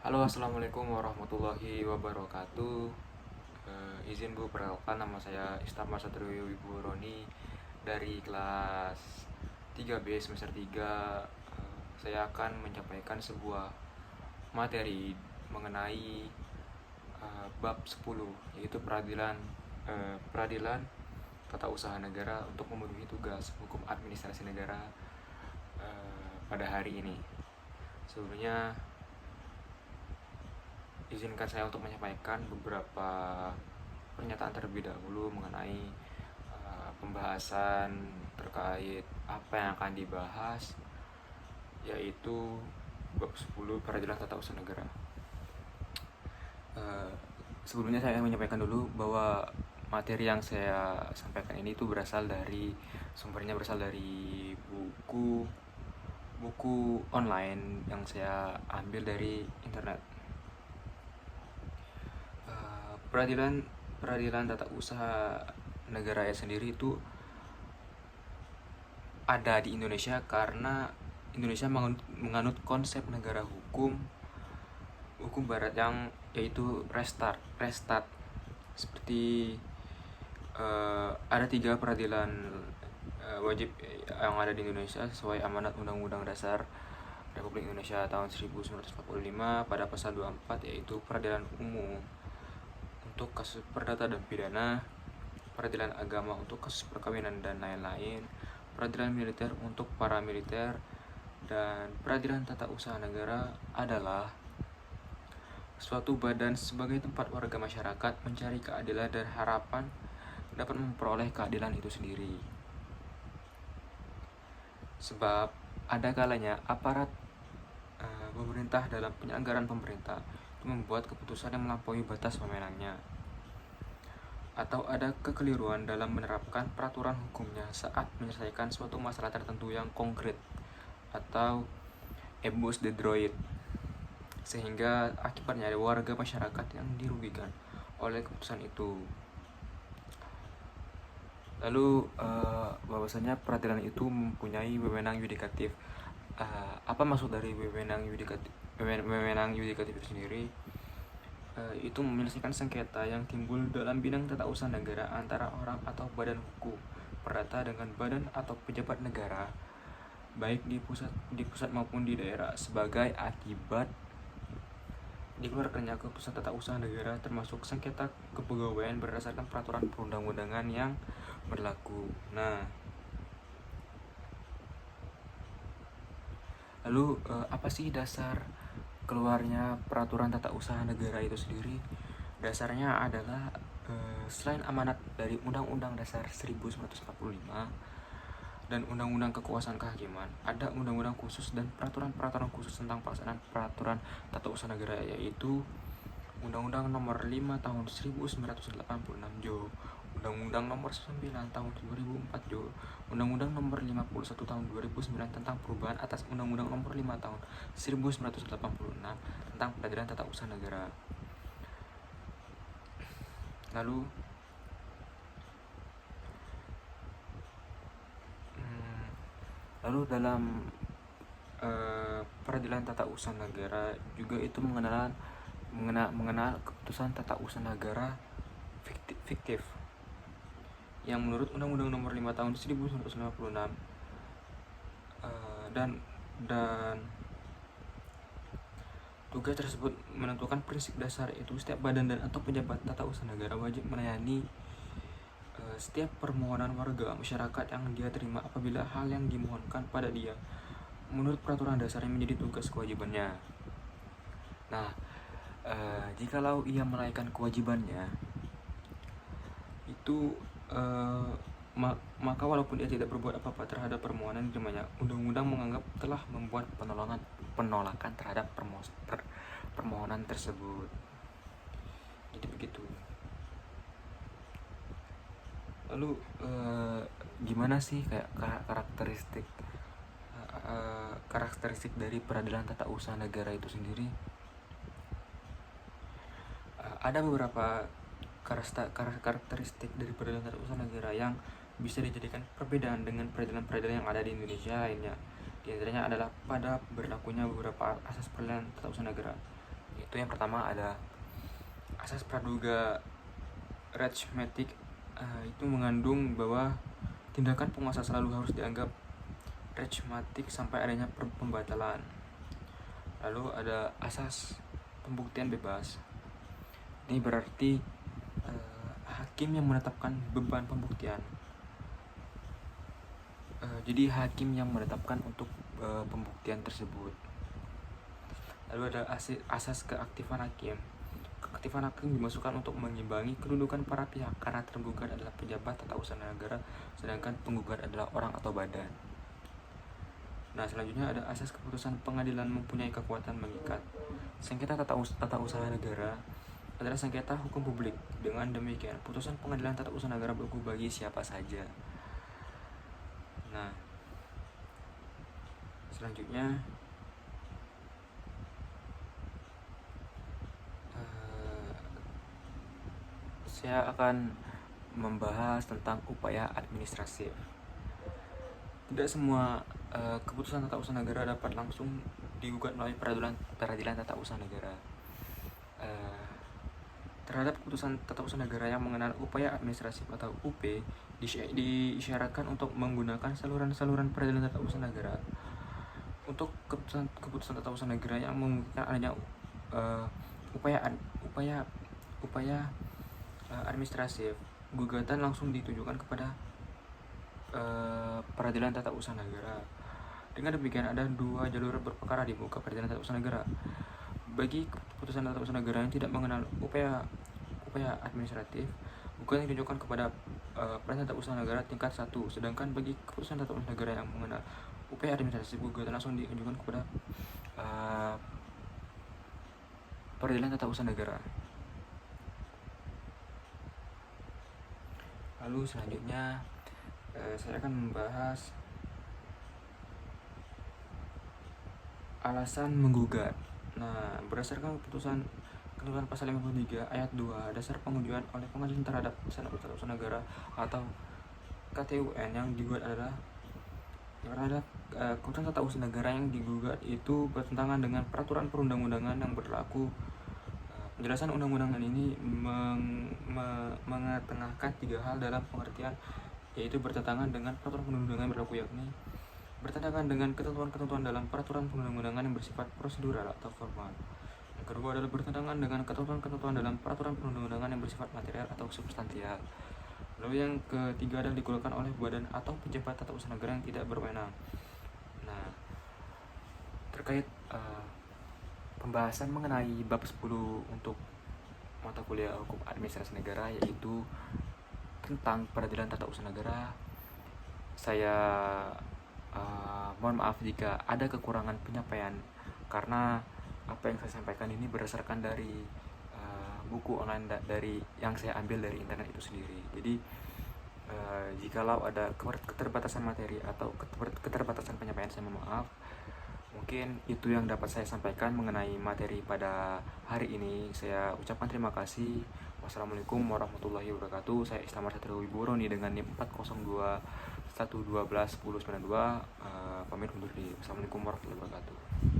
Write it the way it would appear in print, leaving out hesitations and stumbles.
Halo, assalamualaikum warahmatullahi wabarakatuh. Izin Bu, perkenalkan nama saya Istama Satrio Wiburoni dari kelas 3B semester 3. Saya akan menyampaikan sebuah materi mengenai bab 10, yaitu peradilan tata usaha negara untuk memenuhi tugas hukum administrasi negara pada hari ini. Sebelumnya, izinkan saya untuk menyampaikan beberapa pernyataan terlebih dahulu mengenai pembahasan terkait apa yang akan dibahas, yaitu bab 10 peradilan tata usaha negara. Sebelumnya saya menyampaikan dulu bahwa materi yang saya sampaikan ini itu sumbernya berasal dari buku online yang saya ambil dari internet. Peradilan tata usaha negara sendiri itu ada di Indonesia karena Indonesia menganut konsep negara hukum barat yang yaitu restart. Seperti ada 3 peradilan wajib yang ada di Indonesia sesuai amanat Undang-Undang Dasar Republik Indonesia tahun 1945 pada pasal 24, yaitu peradilan umum untuk kasus perdata dan pidana, peradilan agama untuk kasus perkawinan dan lain-lain, peradilan militer untuk para militer, dan peradilan tata usaha negara adalah suatu badan sebagai tempat warga masyarakat mencari keadilan dan harapan dapat memperoleh keadilan itu sendiri. Sebab ada kalanya aparat pemerintah dalam penyelenggaraan pemerintah itu membuat keputusan yang melampaui batas wewenangnya, atau ada kekeliruan dalam menerapkan peraturan hukumnya saat menyelesaikan suatu masalah tertentu yang konkret atau abuse the droid, sehingga akibatnya ada warga masyarakat yang dirugikan oleh keputusan itu. Lalu bahwasanya peradilan itu mempunyai wewenang yudikatif. Apa maksud dari wewenang yudikatif? Wewenang yudikatif itu sendiri itu menyelesaikan sengketa yang timbul dalam bidang tata usaha negara antara orang atau badan hukum perdata dengan badan atau pejabat negara, baik di pusat maupun di daerah, sebagai akibat dikeluarkannya keputusan tata usaha negara, termasuk sengketa kepegawaian berdasarkan peraturan perundang-undangan yang berlaku. Nah, lalu apa sih dasar keluarnya peraturan tata usaha negara itu sendiri? Dasarnya adalah selain amanat dari Undang-Undang Dasar 1945 dan Undang-Undang Kekuasaan Kehakiman, ada undang-undang khusus dan peraturan-peraturan khusus tentang pelaksanaan peraturan tata usaha negara, yaitu Undang-Undang Nomor 5 Tahun 1986 Jo, Undang-Undang Nomor 9 Tahun 2004 Jo, Undang-Undang Nomor 51 Tahun 2009 tentang perubahan atas Undang-Undang Nomor 5 Tahun 1986 tentang peradilan tata usaha negara. Lalu dalam peradilan tata usaha negara juga itu mengenal keputusan tata usaha negara fiktif yang menurut Undang-Undang Nomor 5 Tahun 1956 dan tugas tersebut menentukan prinsip dasar, itu setiap badan dan atau pejabat tata usaha negara wajib melayani setiap permohonan warga masyarakat yang dia terima apabila hal yang dimohonkan pada dia menurut peraturan dasar yang menjadi tugas kewajibannya. Nah, jikalau ia menaikkan kewajibannya itu maka walaupun dia tidak berbuat apa-apa terhadap permohonan ditemanya, undang-undang menganggap telah membuat penolakan terhadap permohonan tersebut. Jadi begitu. Lalu gimana sih kayak karakteristik dari peradilan tata usaha negara itu sendiri? Ada beberapa karakteristik dari peradilan tata usaha negara yang bisa dijadikan perbedaan dengan peradilan-peradilan yang ada di Indonesia lainnya. Di antaranya adalah pada berlakunya beberapa asas peradilan tata usaha negara. Itu yang pertama ada asas praduga rechmatic, itu mengandung bahwa tindakan penguasa selalu harus dianggap rechmatic sampai adanya pembatalan. Lalu ada asas pembuktian bebas. Ini berarti hakim yang menetapkan beban pembuktian. Jadi hakim yang menetapkan untuk pembuktian tersebut. Lalu ada asas keaktifan hakim. Keaktifan hakim dimasukkan untuk mengimbangi kedudukan para pihak karena tergugat adalah pejabat tata usaha negara, sedangkan penggugat adalah orang atau badan. Nah, selanjutnya ada asas keputusan pengadilan mempunyai kekuatan mengikat. Sengketa tata usaha negara adalah sengketa hukum publik. Dengan demikian, putusan pengadilan tata usaha negara berlaku bagi siapa saja. Nah, selanjutnya saya akan membahas tentang upaya administratif. Tidak semua keputusan tata usaha negara dapat langsung digugat melalui peradilan tata usaha negara. Terhadap keputusan tata usaha negara yang mengenal upaya administratif atau UP diisyaratkan untuk menggunakan saluran-saluran peradilan tata usaha negara. Untuk keputusan tata usaha negara yang memungkinkan adanya upaya administratif, gugatan langsung ditujukan kepada peradilan tata usaha negara. Dengan demikian ada dua jalur berperkara di muka peradilan tata usaha negara. Bagi keputusan tata usaha negara yang tidak mengenal upaya administratif, gugatan ditujukan kepada peradilan tata usaha negara tingkat 1. Sedangkan bagi keputusan tata usaha negara yang mengenal upaya administratif, gugatan langsung diajukan kepada peradilan tata usaha negara. Lalu selanjutnya saya akan membahas alasan menggugat. Nah, berdasarkan ketentuan pasal 53 ayat 2, dasar pengujian oleh pengadilan terhadap putusan tata usaha negara atau KTUN yang digugat adalah keputusan tata usaha negara yang digugat itu bertentangan dengan peraturan perundang-undangan yang berlaku. Penjelasan undang-undangan ini mengetengahkan 3 hal dalam pengertian, yaitu bertentangan dengan peraturan perundang-undangan yang berlaku, yakni bertentangan dengan ketentuan-ketentuan dalam peraturan perundang-undangan yang bersifat prosedural atau formal. Yang kedua adalah bertentangan dengan ketentuan-ketentuan dalam peraturan perundang-undangan yang bersifat material atau substansial. Lalu yang ketiga adalah dikeluarkan oleh badan atau pejabat tata usaha negara yang tidak berwenang. Nah, terkait pembahasan mengenai bab 10 untuk mata kuliah hukum administrasi negara, yaitu tentang peradilan tata usaha negara, saya mohon maaf jika ada kekurangan penyampaian, karena apa yang saya sampaikan ini berdasarkan dari buku online dari yang saya ambil dari internet itu sendiri. Jadi jikalau ada keterbatasan materi atau keterbatasan penyampaian, saya mohon maaf. Mungkin itu yang dapat saya sampaikan mengenai materi pada hari ini. Saya ucapkan terima kasih. Wassalamualaikum warahmatullahi wabarakatuh. Saya Islamar Satrio Wibowo nih dengan NIM 402 112 1092. Pamit undur diri. Wassalamualaikum warahmatullahi wabarakatuh.